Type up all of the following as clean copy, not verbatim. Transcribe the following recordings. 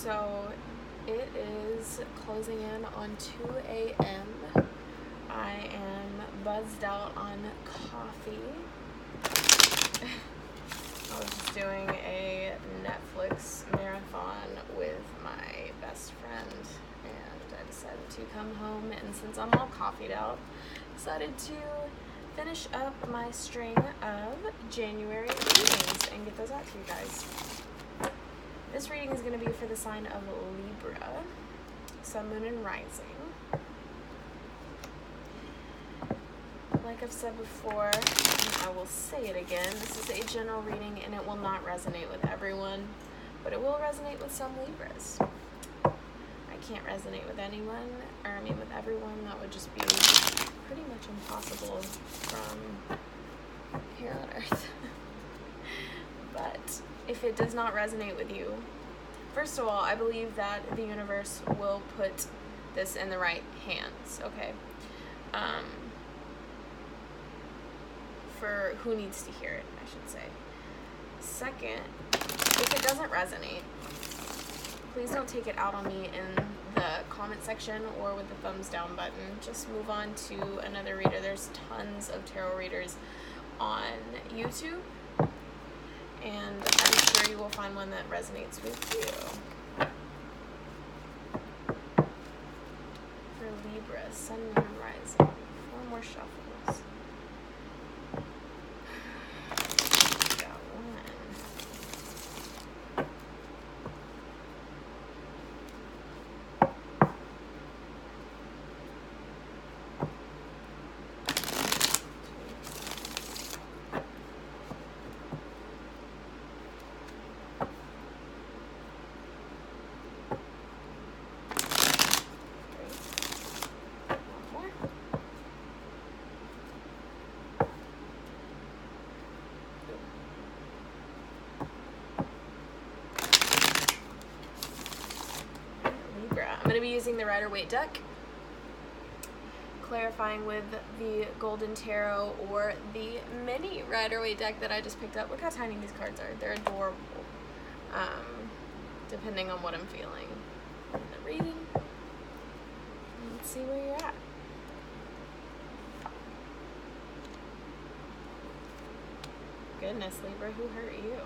So it is closing in on 2 a.m. I am buzzed out on coffee. I was just doing a Netflix marathon with my best friend, and I decided to come home, and since I'm all coffeeed out, decided to finish up my string of January readings and get those out to you guys. This reading is going to be for the sign of Libra, Sun, Moon, and Rising. Like I've said before, and I will say it again, this is a general reading and it will not resonate with everyone, but it will resonate with some Libras. I can't resonate with anyone, or I mean with everyone. That would just be pretty much impossible from here on Earth. But if it does not resonate with you, first of all, I believe that the universe will put this in the right hands, okay? For who needs to hear it, I should say. Second, if it doesn't resonate, please don't take it out on me in the comment section or with the thumbs down button. Just move on to another reader. There's tons of tarot readers on YouTube, and I'm sure you will find one that resonates with you. For Libra, Sun, Moon, and Rising. 4 more shuffles. I'm going to be using the Rider-Waite deck, clarifying with the Golden Tarot or the mini Rider-Waite deck that I just picked up. Look how tiny these cards are. They're adorable, depending on what I'm feeling in the reading. Let's see where you're at. Goodness, Libra, who hurt you?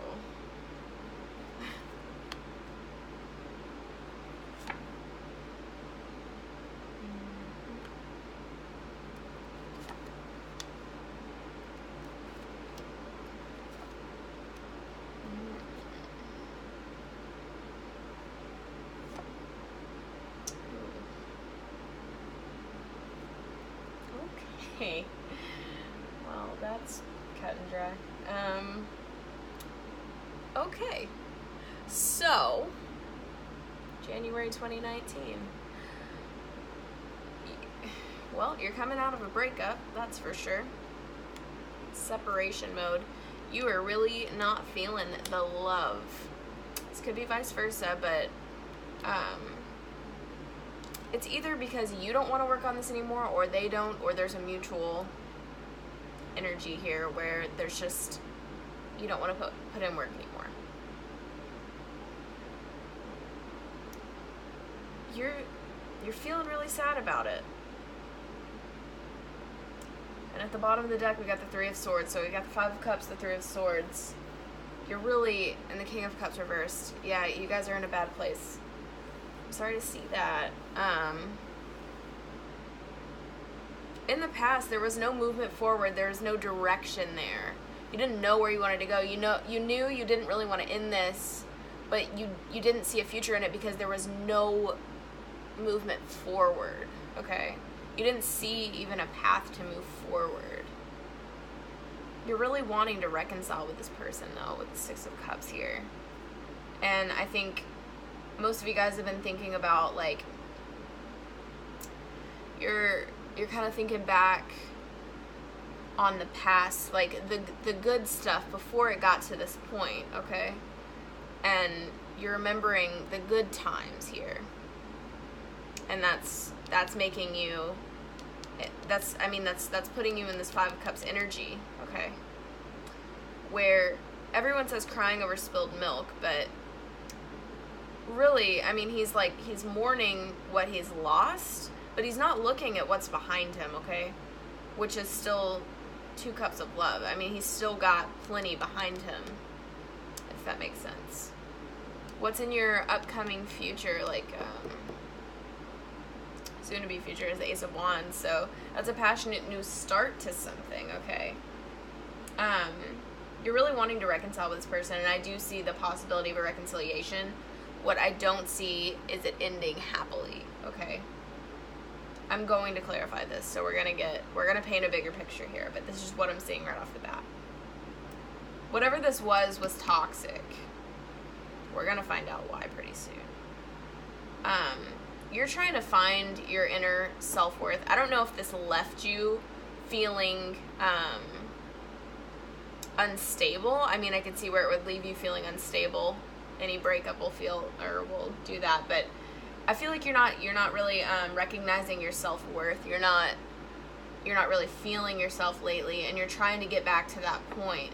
Okay, well, that's cut and dry. Okay, so, January 2019. Well, you're coming out of a breakup, that's for sure. Separation mode. You are really not feeling the love. This could be vice versa, but, it's either because you don't want to work on this anymore, or they don't, or there's a mutual energy here where there's just, you don't want to put in work anymore. You're feeling really sad about it. And at the bottom of the deck, we got the 3 of Swords. So we got the 5 of Cups, the 3 of Swords. You're really, and the King of Cups reversed. Yeah, you guys are in a bad place. I'm sorry to see that. In the past, there was no movement forward. There was no direction there. You didn't know where you wanted to go. You knew you didn't really want to end this, but you didn't see a future in it because there was no movement forward, okay? You didn't see even a path to move forward. You're really wanting to reconcile with this person, though, with the 6 of Cups here. And I think most of you guys have been thinking about, like, you're kind of thinking back on the past, like the good stuff before it got to this point, okay? And you're remembering the good times here. And that's making you, that's putting you in this 5 of Cups energy, okay? Where everyone says crying over spilled milk, but really, I mean, he's mourning what he's lost, but he's not looking at what's behind him, okay? Which is still 2 cups of love. I mean, he's still got plenty behind him, if that makes sense. What's in your upcoming future, soon-to-be future is the Ace of Wands, so that's a passionate new start to something, okay? You're really wanting to reconcile with this person, and I do see the possibility of a reconciliation. What I don't see is it ending happily, okay? I'm going to clarify this, so we're gonna paint a bigger picture here, but this is what I'm seeing right off the bat. Whatever this was toxic. We're gonna find out why pretty soon. You're trying to find your inner self-worth. I don't know if this left you feeling unstable. I mean, I could see where it would leave you feeling unstable. Any breakup will do that, but I feel like you're not really recognizing your self-worth. You're not really feeling yourself lately, and you're trying to get back to that point.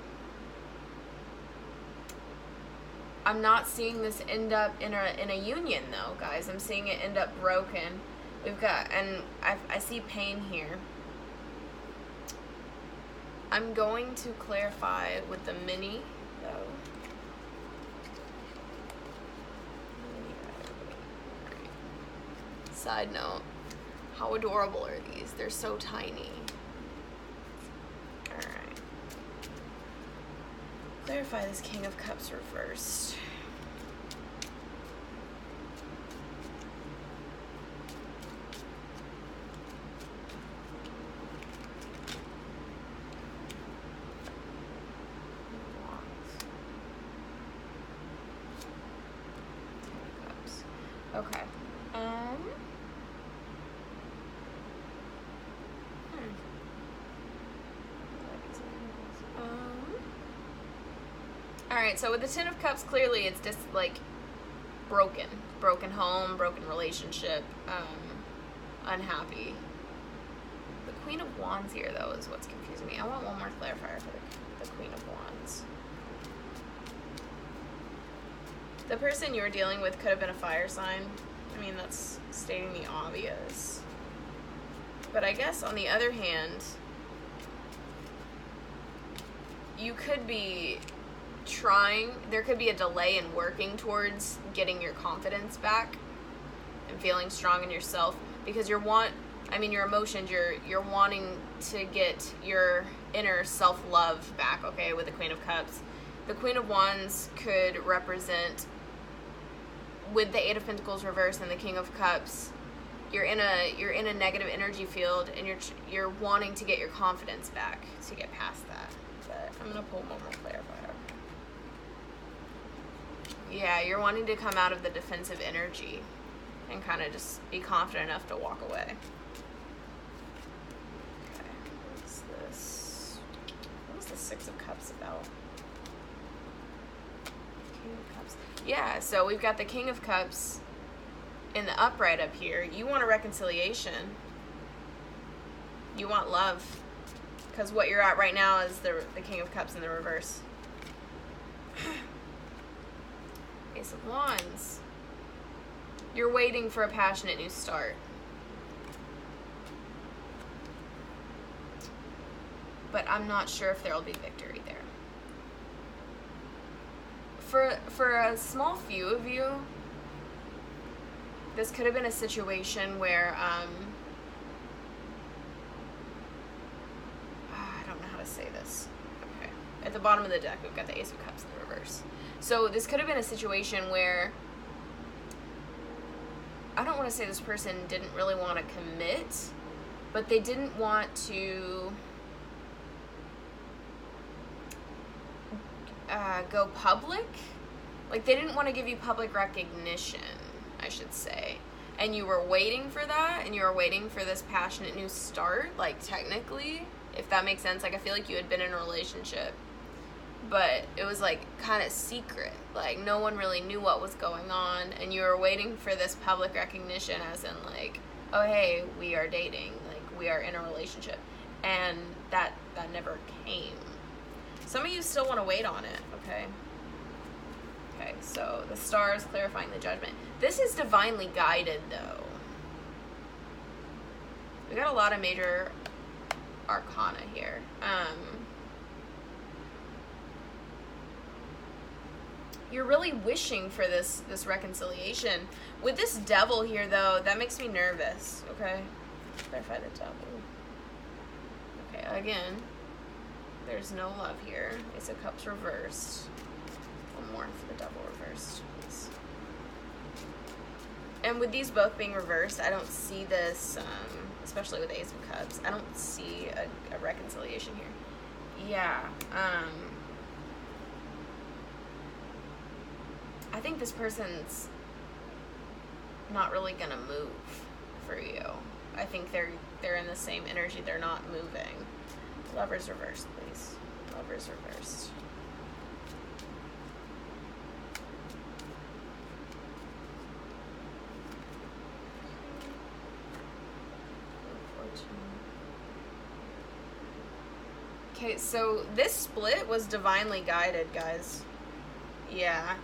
I'm not seeing this end up in a union though, guys. I'm seeing it end up broken. And I see pain here. I'm going to clarify with the mini though. Side note, how adorable are these? They're so tiny. Alright. Clarify this King of Cups reversed. Okay. Alright, so with the Ten of Cups, clearly it's just broken. Broken home, broken relationship, unhappy. The Queen of Wands here, though, is what's confusing me. I want one more clarifier for the Queen of Wands. The person you were dealing with could have been a fire sign. I mean, that's stating the obvious. But I guess, on the other hand, you could be there could be a delay in working towards getting your confidence back and feeling strong in yourself, because your emotions, you're wanting to get your inner self-love back, okay, with the Queen of Cups. The Queen of Wands could represent, with the Eight of Pentacles reversed and the King of Cups, you're in a negative energy field, and you're wanting to get your confidence back to get past that. But I'm gonna pull one more clarifier. Yeah, you're wanting to come out of the defensive energy and kind of just be confident enough to walk away. Okay, what's this? What was the Six of Cups about? King of Cups. Yeah, so we've got the King of Cups in the upright up here. You want a reconciliation. You want love. Because what you're at right now is the King of Cups in the reverse. Ace of Wands. You're waiting for a passionate new start. But I'm not sure if there will be victory there. For a small few of you, this could have been a situation where, I don't know how to say this. Okay. At the bottom of the deck, we've got the Ace of Cups in the reverse. So this could have been a situation where, I don't want to say this person didn't really want to commit, but they didn't want to go public. Like, they didn't want to give you public recognition, I should say. And you were waiting for that, and you were waiting for this passionate new start, like, technically, if that makes sense. Like, I feel like you had been in a relationship, but it was, like, kind of secret. Like, no one really knew what was going on, and you were waiting for this public recognition, as in, like, oh, hey, we are dating, like, we are in a relationship. And that never came. Some of you still want to wait on it, okay? Okay, so the stars clarifying the judgment. This is divinely guided, though. We got a lot of major arcana here. You're really wishing for this reconciliation. With this devil here, though, that makes me nervous. Okay, clarify the devil. Okay, again, there's no love here. Ace of Cups reversed. One more for the devil reversed, please. And with these both being reversed, I don't see this, especially with Ace of Cups, I don't see a reconciliation here. Yeah, I think this person's not really gonna move for you. I think they're in the same energy. They're not moving. Lovers reversed, please. Lovers reversed. Okay, so this split was divinely guided, guys. Yeah,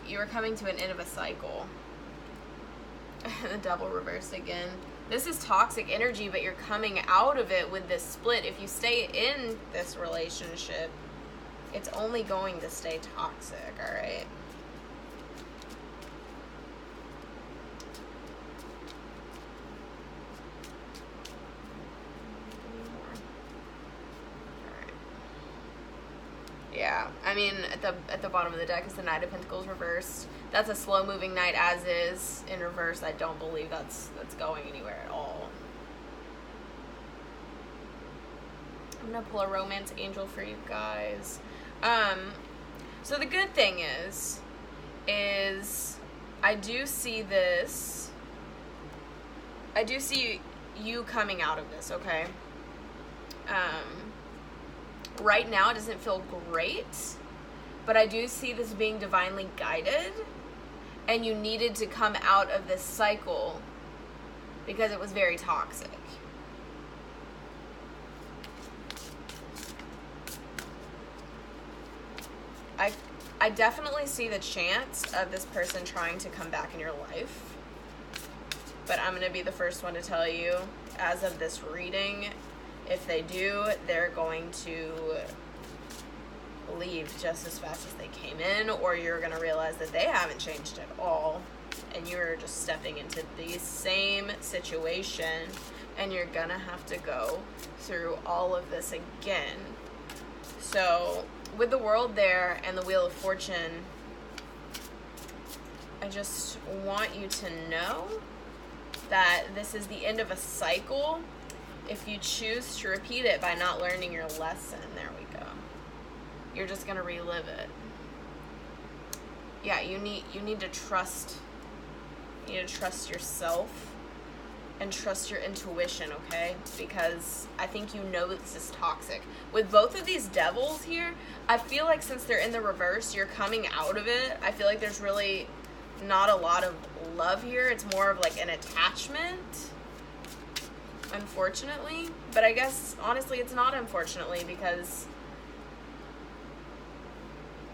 you were coming to an end of a cycle. The double reversed again. This is toxic energy, but you're coming out of it with this split. If you stay in this relationship, it's only going to stay toxic, all right? Yeah, I mean, at the bottom of the deck is the Knight of Pentacles reversed. That's a slow-moving knight as is. In reverse, I don't believe that's going anywhere at all. I'm gonna pull a romance angel for you guys. So the good thing is I do see this. I do see you coming out of this, okay? Right now, it doesn't feel great, but I do see this being divinely guided, and you needed to come out of this cycle because it was very toxic. I definitely see the chance of this person trying to come back in your life, but I'm going to be the first one to tell you, as of this reading, if they do, they're going to leave just as fast as they came in, or you're going to realize that they haven't changed at all, and you're just stepping into the same situation, and you're going to have to go through all of this again. So, with the World there and the Wheel of Fortune, I just want you to know that this is the end of a cycle. If you choose to repeat it by not learning your lesson, there we go. You're just gonna relive it. Yeah, you need to trust. You need to trust yourself and trust your intuition, okay? Because I think you know that this is toxic. With both of these devils here, I feel like since they're in the reverse, you're coming out of it. I feel like there's really not a lot of love here. It's more of like an attachment, unfortunately. But I guess, honestly, it's not unfortunately, because,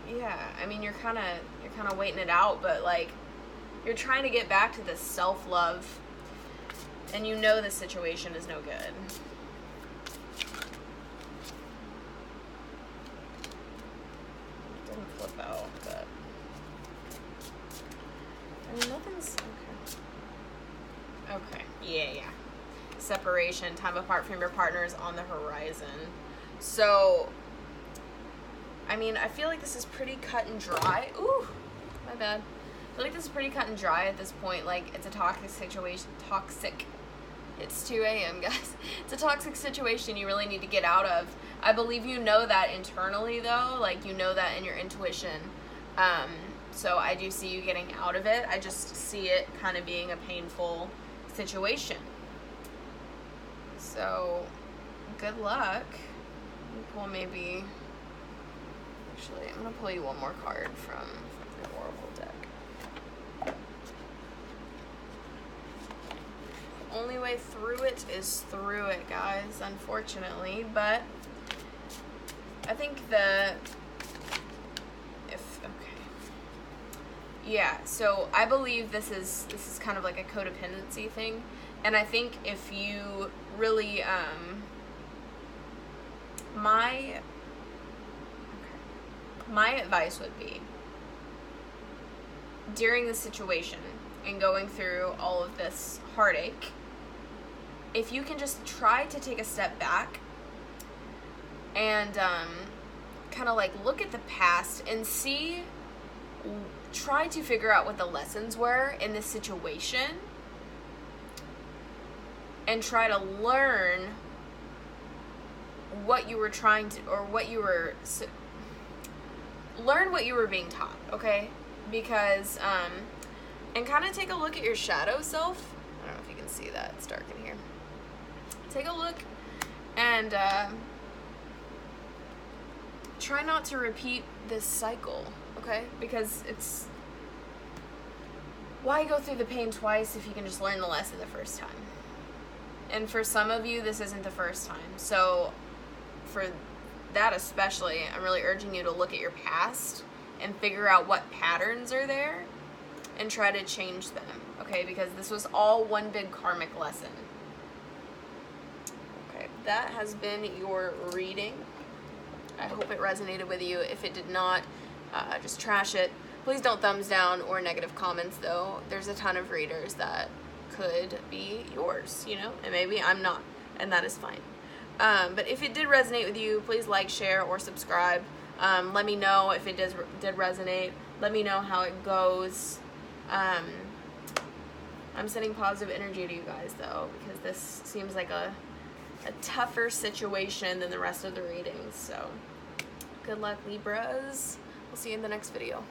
yeah, I mean, you're kind of waiting it out, but, like, you're trying to get back to this self-love, and you know this situation is no good. Didn't flip out, but I mean, nothing's okay. Yeah. Separation, time apart from your partner is on the horizon. So, I mean, I feel like this is pretty cut and dry. Ooh, my bad. I feel like this is pretty cut and dry at this point. Like, it's a toxic situation. It's 2 a.m., guys. It's a toxic situation you really need to get out of. I believe you know that internally, though. Like, you know that in your intuition. So I do see you getting out of it. I just see it kind of being a painful situation. So, good luck. Let me pull maybe... Actually, I'm going to pull you one more card from the Oracle deck. The only way through it is through it, guys, unfortunately. But I think Yeah, so I believe this is kind of like a codependency thing, and I think if you really my advice would be, during the situation and going through all of this heartache, if you can just try to take a step back and kind of like look at the past and try to figure out what the lessons were in this situation and try to learn what you were trying to, or learn what you were being taught, okay? Because, and kind of take a look at your shadow self. I don't know if you can see that, it's dark in here. Take a look and try not to repeat this cycle, okay? Because it's, why go through the pain twice if you can just learn the lesson the first time? And for some of you, this isn't the first time. So for that especially, I'm really urging you to look at your past and figure out what patterns are there and try to change them, okay? Because this was all one big karmic lesson. Okay, that has been your reading. I hope it resonated with you. If it did not, just trash it. Please don't thumbs down or negative comments, though. There's a ton of readers that could be yours, you know, and maybe I'm not, and that is fine. But if it did resonate with you, please like, share, or subscribe. Let me know if it did resonate. Let me know how it goes. I'm sending positive energy to you guys, though, because this seems like a tougher situation than the rest of the readings. So good luck, Libras. We'll see you in the next video.